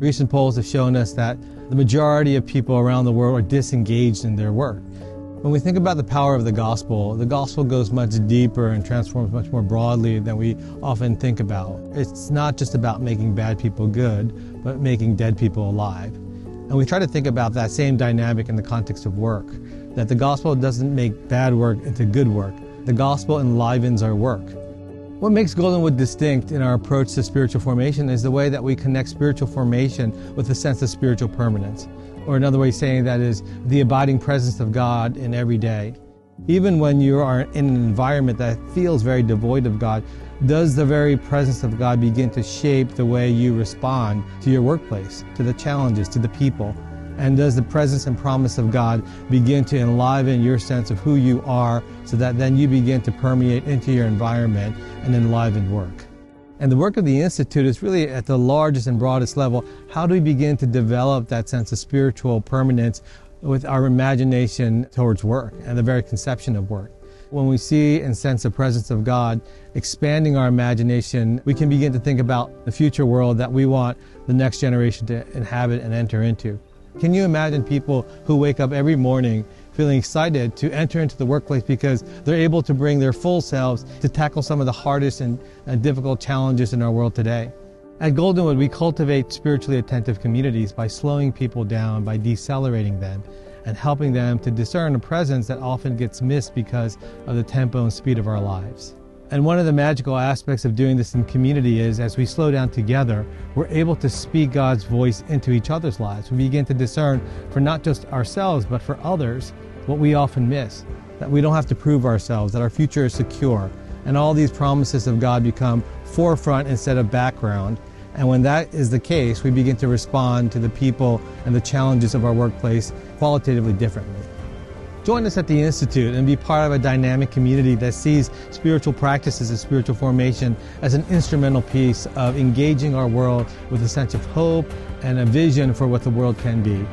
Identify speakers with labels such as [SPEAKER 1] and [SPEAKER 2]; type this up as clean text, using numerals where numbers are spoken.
[SPEAKER 1] Recent polls have shown us that the majority of people around the world are disengaged in their work. When we think about the power of the gospel goes much deeper and transforms much more broadly than we often think about. It's not just about making bad people good, but making dead people alive. And we try to think about that same dynamic in the context of work, that the gospel doesn't make bad work into good work. The gospel enlivens our work. What makes Goldenwood distinct in our approach to spiritual formation is the way that we connect spiritual formation with a sense of spiritual permanence. Or another way of saying that is the abiding presence of God in every day. Even when you are in an environment that feels very devoid of God, does the very presence of God begin to shape the way you respond to your workplace, to the challenges, to the people? And does the presence and promise of God begin to enliven your sense of who you are so that then you begin to permeate into your environment and enliven work? And the work of the Institute is really at the largest and broadest level. How do we begin to develop that sense of spiritual permanence with our imagination towards work and the very conception of work? When we see and sense the presence of God expanding our imagination, we can begin to think about the future world that we want the next generation to inhabit and enter into. Can you imagine people who wake up every morning feeling excited to enter into the workplace because they're able to bring their full selves to tackle some of the hardest and difficult challenges in our world today? At Goldenwood, we cultivate spiritually attentive communities by slowing people down, by decelerating them, and helping them to discern a presence that often gets missed because of the tempo and speed of our lives. And one of the magical aspects of doing this in community is as we slow down together, we're able to speak God's voice into each other's lives. We begin to discern for not just ourselves, but for others, what we often miss, that we don't have to prove ourselves, that our future is secure. And all these promises of God become forefront instead of background. And when that is the case, we begin to respond to the people and the challenges of our workplace qualitatively differently. Join us at the Institute and be part of a dynamic community that sees spiritual practices and spiritual formation as an instrumental piece of engaging our world with a sense of hope and a vision for what the world can be.